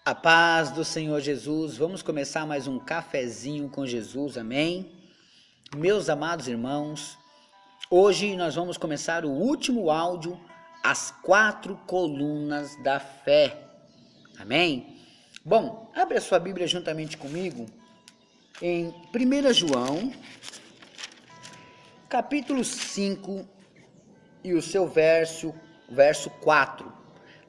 A paz do Senhor Jesus, vamos começar mais um cafezinho com Jesus, amém? Meus amados irmãos, hoje nós vamos começar o último áudio, as 4 colunas da fé, amém? Bom, abre a sua Bíblia juntamente comigo em 1 João, capítulo 5 e o seu verso 4.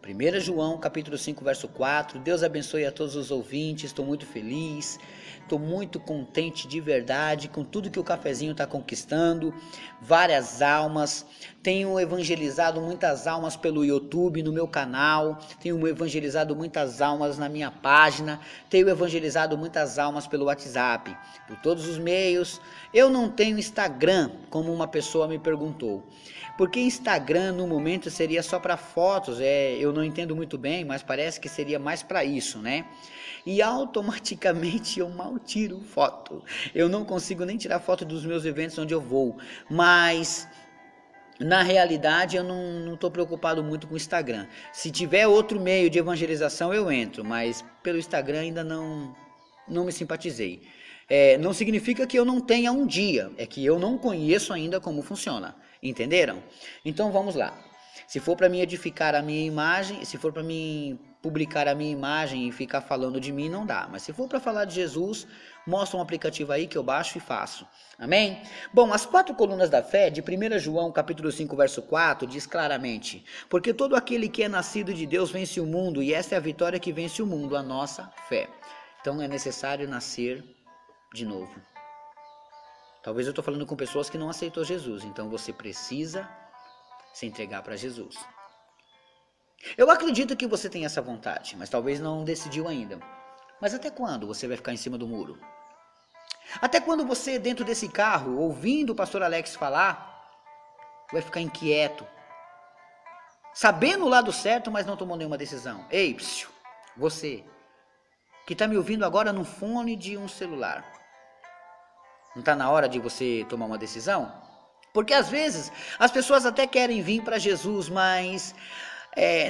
1 João, capítulo 5, verso 4. Deus abençoe a todos os ouvintes, estou muito feliz, estou muito contente de verdade com tudo que o cafezinho está conquistando, várias almas, tenho evangelizado muitas almas pelo YouTube, no meu canal, tenho evangelizado muitas almas na minha página, tenho evangelizado muitas almas pelo WhatsApp, por todos os meios. Eu não tenho Instagram, como uma pessoa me perguntou. Porque Instagram no momento seria só para fotos, eu não entendo muito bem, mas parece que seria mais para isso, né? E automaticamente eu mal tiro foto. Eu não consigo nem tirar foto dos meus eventos onde eu vou, mas na realidade eu não estou preocupado muito com o Instagram. Se tiver outro meio de evangelização eu entro, mas pelo Instagram ainda não me simpatizei. Não significa que eu não tenha um dia, é que eu não conheço ainda como funciona. Entenderam? Então vamos lá. Se for para mim edificar a minha imagem, se for para mim publicar a minha imagem e ficar falando de mim, não dá. Mas se for para falar de Jesus, mostra um aplicativo aí que eu baixo e faço. Amém? Bom, as 4 colunas da fé de 1 João capítulo 5, verso 4, diz claramente: porque todo aquele que é nascido de Deus vence o mundo, e esta é a vitória que vence o mundo, a nossa fé. Então é necessário nascer de novo. Talvez eu estou falando com pessoas que não aceitou Jesus, então você precisa se entregar para Jesus. Eu acredito que você tem essa vontade, mas talvez não decidiu ainda. Mas até quando você vai ficar em cima do muro? Até quando você, dentro desse carro, ouvindo o pastor Alex falar, vai ficar inquieto? Sabendo o lado certo, mas não tomou nenhuma decisão. Ei, você que está me ouvindo agora no fone de um celular. Não está na hora de você tomar uma decisão? Porque às vezes as pessoas até querem vir para Jesus, mas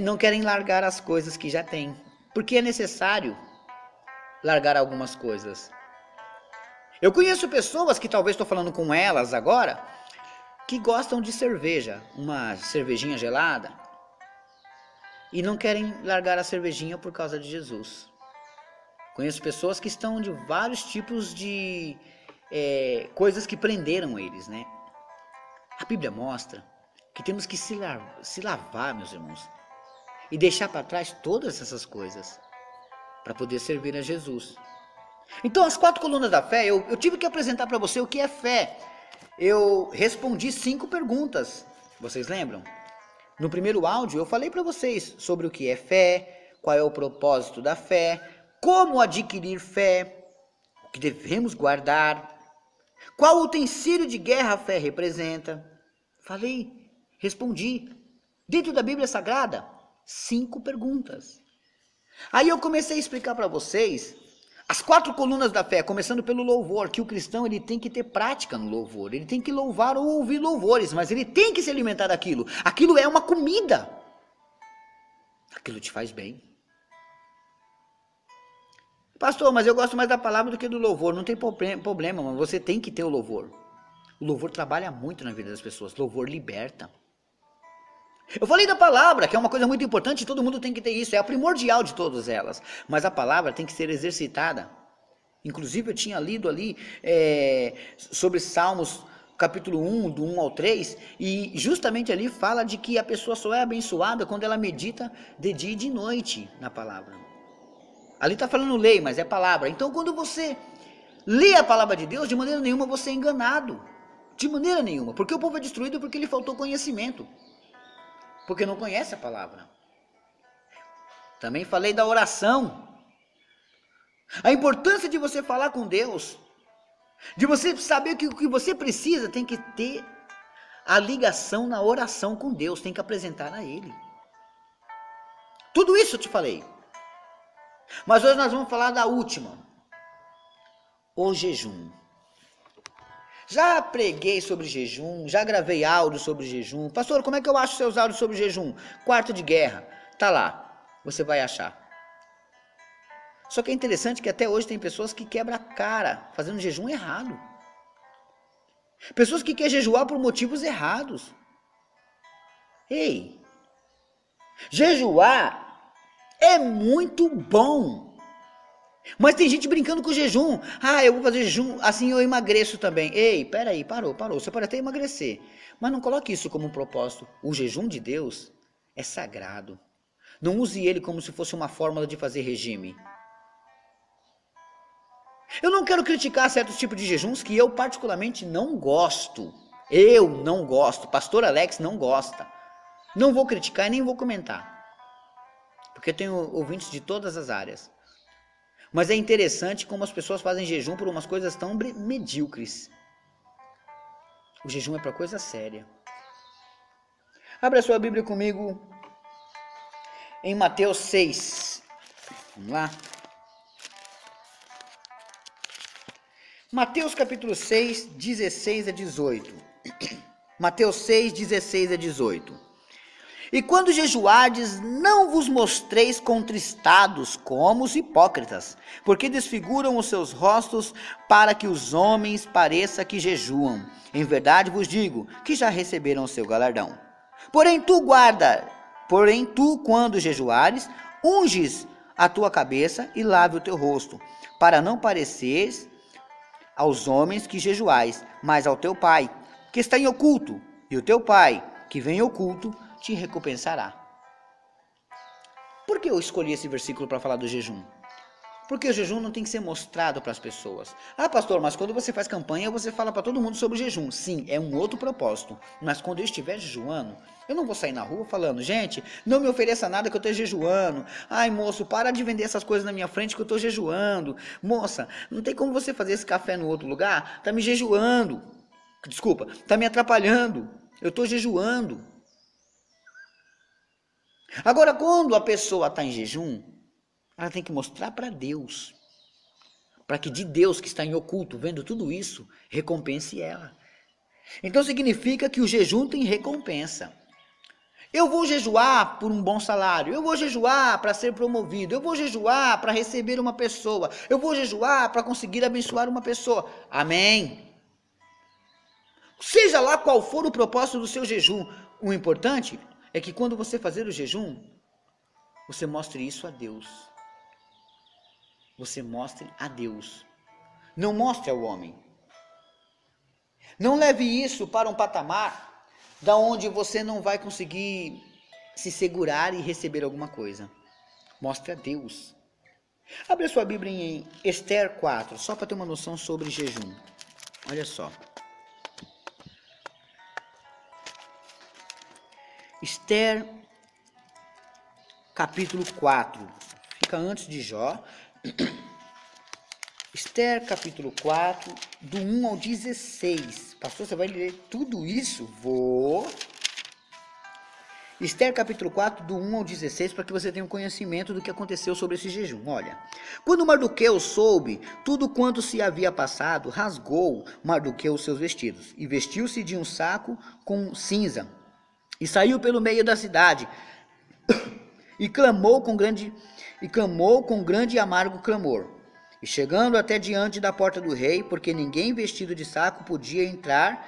não querem largar as coisas que já têm. Porque é necessário largar algumas coisas. Eu conheço pessoas que talvez estou falando com elas agora, que gostam de cerveja, uma cervejinha gelada, e não querem largar a cervejinha por causa de Jesus. Conheço pessoas que estão de vários tipos de coisas que prenderam eles, né? A Bíblia mostra que temos que se lavar, meus irmãos, e deixar para trás todas essas coisas para poder servir a Jesus. Então, as 4 colunas da fé, eu tive que apresentar para você o que é fé. Eu respondi 5 perguntas, vocês lembram? No primeiro áudio eu falei para vocês sobre o que é fé, qual é o propósito da fé, como adquirir fé, o que devemos guardar, qual utensílio de guerra a fé representa? Falei, respondi. Dentro da Bíblia Sagrada, 5 perguntas. Aí eu comecei a explicar para vocês as 4 colunas da fé, começando pelo louvor, que o cristão ele tem que ter prática no louvor. Ele tem que louvar ou ouvir louvores, mas ele tem que se alimentar daquilo. Aquilo é uma comida. Aquilo te faz bem. Pastor, mas eu gosto mais da palavra do que do louvor. Não tem problema, mas você tem que ter o louvor. O louvor trabalha muito na vida das pessoas. Louvor liberta. Eu falei da palavra, que é uma coisa muito importante, todo mundo tem que ter isso. É a primordial de todas elas. Mas a palavra tem que ser exercitada. Inclusive eu tinha lido ali sobre Salmos, capítulo 1, do 1 ao 3. E justamente ali fala de que a pessoa só é abençoada quando ela medita de dia e de noite na palavra. Ali está falando lei, mas é palavra. Então, quando você lê a palavra de Deus, de maneira nenhuma você é enganado. De maneira nenhuma. Porque o povo é destruído porque lhe faltou conhecimento. Porque não conhece a palavra. Também falei da oração. A importância de você falar com Deus. De você saber que o que você precisa tem que ter a ligação na oração com Deus. Tem que apresentar a Ele. Tudo isso eu te falei. Mas hoje nós vamos falar da última, o jejum. Já preguei sobre jejum, já gravei áudio sobre jejum. Pastor, como é que eu acho seus áudios sobre jejum? Quarto de guerra, tá lá, você vai achar. Só que é interessante que até hoje tem pessoas que quebram a cara fazendo jejum errado. Pessoas que querem jejuar por motivos errados. Ei, jejuar é muito bom. Mas tem gente brincando com o jejum. Ah, eu vou fazer jejum, assim eu emagreço também. Ei, peraí, parou. Você pode até emagrecer. Mas não coloque isso como um propósito. O jejum de Deus é sagrado. Não use ele como se fosse uma fórmula de fazer regime. Eu não quero criticar certos tipos de jejuns que eu particularmente não gosto. Eu não gosto. Pastor Alex não gosta. Não vou criticar e nem vou comentar. Porque eu tenho ouvintes de todas as áreas. Mas é interessante como as pessoas fazem jejum por umas coisas tão medíocres. O jejum é para coisa séria. Abra a sua Bíblia comigo em Mateus 6. Vamos lá. Mateus capítulo 6, 16 a 18. Mateus 6, 16 a 18. E quando jejuardes, não vos mostreis contristados como os hipócritas, porque desfiguram os seus rostos para que os homens pareça que jejuam. Em verdade vos digo que já receberam o seu galardão. Porém tu, quando jejuares, unges a tua cabeça e lave o teu rosto, para não pareceres aos homens que jejuais, mas ao teu Pai, que está em oculto, e o teu Pai, que vem em oculto, te recompensará. Por que eu escolhi esse versículo para falar do jejum? Porque o jejum não tem que ser mostrado para as pessoas. Ah, pastor, mas quando você faz campanha, você fala para todo mundo sobre o jejum. Sim, é um outro propósito. Mas quando eu estiver jejuando, eu não vou sair na rua falando, gente, não me ofereça nada que eu estou jejuando. Ai, moço, para de vender essas coisas na minha frente que eu estou jejuando. Moça, não tem como você fazer esse café no outro lugar? Tá me jejuando. Desculpa, tá me atrapalhando. Eu estou jejuando. Agora, quando a pessoa está em jejum, ela tem que mostrar para Deus, para que de Deus que está em oculto, vendo tudo isso, recompense ela. Então significa que o jejum tem recompensa. Eu vou jejuar por um bom salário, eu vou jejuar para ser promovido, eu vou jejuar para receber uma pessoa, eu vou jejuar para conseguir abençoar uma pessoa. Amém. Seja lá qual for o propósito do seu jejum, o importante é que quando você fazer o jejum, você mostre isso a Deus. Você mostre a Deus. Não mostre ao homem. Não leve isso para um patamar da onde você não vai conseguir se segurar e receber alguma coisa. Mostre a Deus. Abre a sua Bíblia em Esther 4, só para ter uma noção sobre jejum. Olha só. Esther, capítulo 4, fica antes de Jó. Esther, capítulo 4, do 1 ao 16. Pastor, você vai ler tudo isso? Vou. Esther, capítulo 4, do 1 ao 16, para que você tenha um conhecimento do que aconteceu sobre esse jejum. Olha, quando Mardoqueu soube tudo quanto se havia passado, rasgou Mardoqueu os seus vestidos e vestiu-se de um saco com cinza. E saiu pelo meio da cidade, e clamou com grande e amargo clamor. E chegando até diante da porta do rei, porque ninguém vestido de saco podia entrar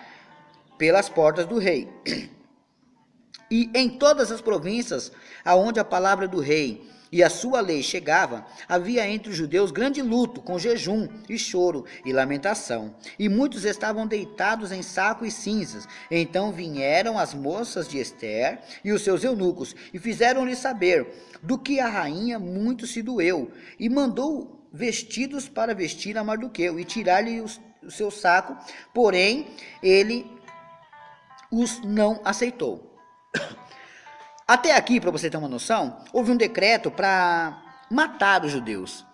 pelas portas do rei. E em todas as províncias aonde a palavra do rei e a sua lei chegava, havia entre os judeus grande luto, com jejum e choro e lamentação. E muitos estavam deitados em saco e cinzas. Então vieram as moças de Esther e os seus eunucos, e fizeram-lhe saber do que a rainha muito se doeu, e mandou vestidos para vestir a Mardoqueu, e tirar-lhe o seu saco, porém ele os não aceitou. Até aqui, para você ter uma noção, houve um decreto para matar os judeus.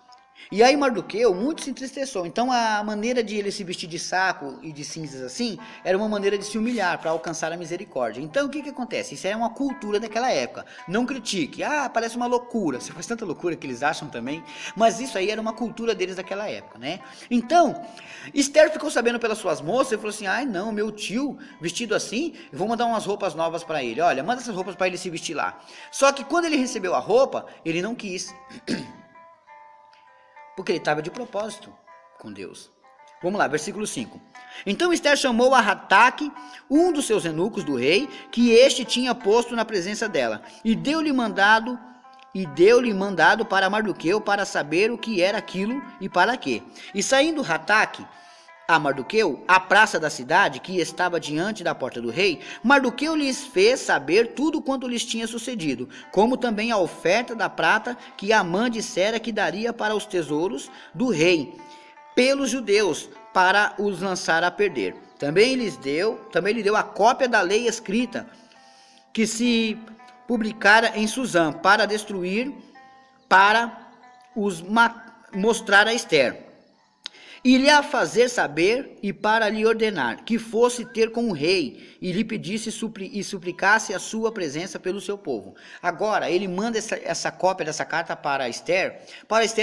E aí Mardoqueu muito se entristeceu. Então a maneira de ele se vestir de saco e de cinzas assim, era uma maneira de se humilhar para alcançar a misericórdia. Então o que acontece? Isso é uma cultura daquela época. Não critique. Ah, parece uma loucura. Você faz tanta loucura que eles acham também. Mas isso aí era uma cultura deles daquela época, né? Então, Esther ficou sabendo pelas suas moças e falou assim, ai não, meu tio vestido assim, eu vou mandar umas roupas novas para ele. Olha, manda essas roupas para ele se vestir lá. Só que quando ele recebeu a roupa, ele não quis. porque ele estava de propósito com Deus. Vamos lá, versículo 5. Então Esther chamou a Hataque, um dos seus eunucos do rei, que este tinha posto na presença dela, e deu-lhe mandado para Mardoqueu para saber o que era aquilo e para quê. E saindo Hataque a Mardoqueu, à praça da cidade, que estava diante da porta do rei, Mardoqueu lhes fez saber tudo quanto lhes tinha sucedido, como também a oferta da prata que Amã dissera que daria para os tesouros do rei, pelos judeus, para os lançar a perder. Também lhe deu a cópia da lei escrita, que se publicara em Suzã, para destruir, para os mostrar a Esther, e lhe a fazer saber, e para lhe ordenar que fosse ter com o rei, e lhe pedisse e suplicasse a sua presença pelo seu povo. Agora, ele manda essa cópia dessa carta para Esther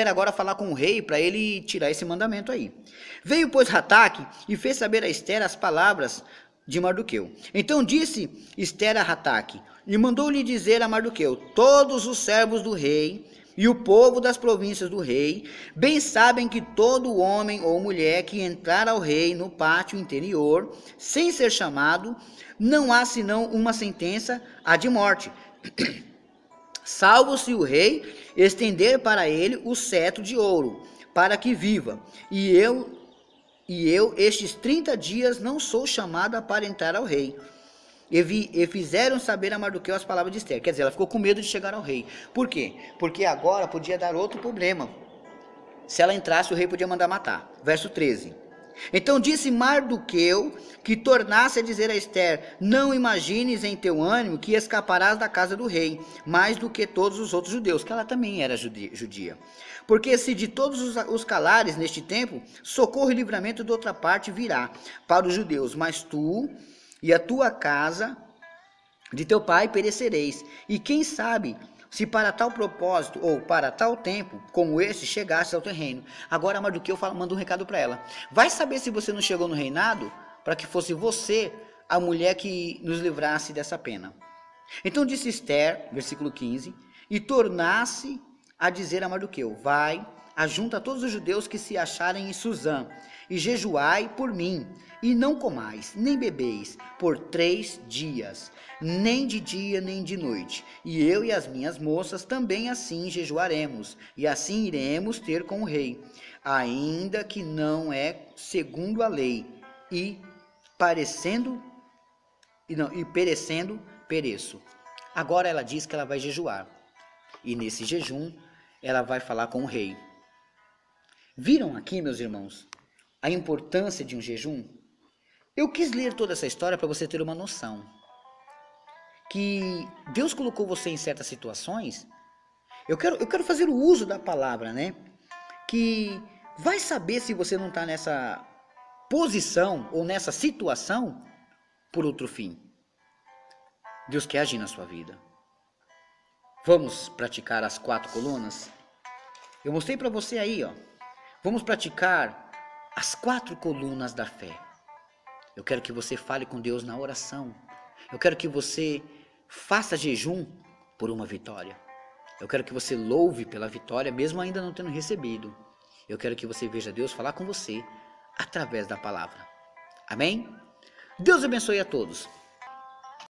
agora falar com o rei, para ele tirar esse mandamento aí. Veio, pois, Hataque, e fez saber a Esther as palavras de Mardoqueu. Então disse Esther a Hataque, e mandou-lhe dizer a Mardoqueu: todos os servos do rei e o povo das províncias do rei bem sabem que todo homem ou mulher que entrar ao rei no pátio interior, sem ser chamado, não há senão uma sentença, a de morte, salvo se o rei estender para ele o cetro de ouro, para que viva. E eu estes 30 dias não sou chamada para entrar ao rei. E fizeram saber a Mardoqueu as palavras de Esther. Quer dizer, ela ficou com medo de chegar ao rei. Por quê? Porque agora podia dar outro problema. Se ela entrasse, o rei podia mandar matar. Verso 13. Então disse Mardoqueu que tornasse a dizer a Esther: não imagines em teu ânimo que escaparás da casa do rei, mais do que todos os outros judeus, que ela também era judia. Porque se de todos os calares neste tempo, socorro e livramento de outra parte virá para os judeus, mas tu e a tua casa de teu pai perecereis. E quem sabe se para tal propósito ou para tal tempo como este chegasse ao teu reino. Agora Mardoqueu manda um recado para ela: vai saber se você não chegou no reinado para que fosse você a mulher que nos livrasse dessa pena. Então disse Esther, versículo 15, e tornasse a dizer a Mardoqueu: vai, ajunta todos os judeus que se acharem em Suzã, e jejuai por mim, e não comais, nem bebeis, por 3 dias, nem de dia, nem de noite. E eu e as minhas moças também assim jejuaremos, e assim iremos ter com o rei, ainda que não é segundo a lei, e perecendo, pereço. Agora ela diz que ela vai jejuar, e nesse jejum ela vai falar com o rei. Viram aqui, meus irmãos, a importância de um jejum? Eu quis ler toda essa história para você ter uma noção que Deus colocou você em certas situações. Eu quero fazer o uso da palavra, né? Que vai saber se você não está nessa posição ou nessa situação por outro fim. Deus quer agir na sua vida. Vamos praticar as 4 colunas? Eu mostrei para você aí, ó. Vamos praticar as 4 colunas da fé. Eu quero que você fale com Deus na oração. Eu quero que você faça jejum por uma vitória. Eu quero que você louve pela vitória, mesmo ainda não tendo recebido. Eu quero que você veja Deus falar com você através da palavra. Amém? Deus abençoe a todos.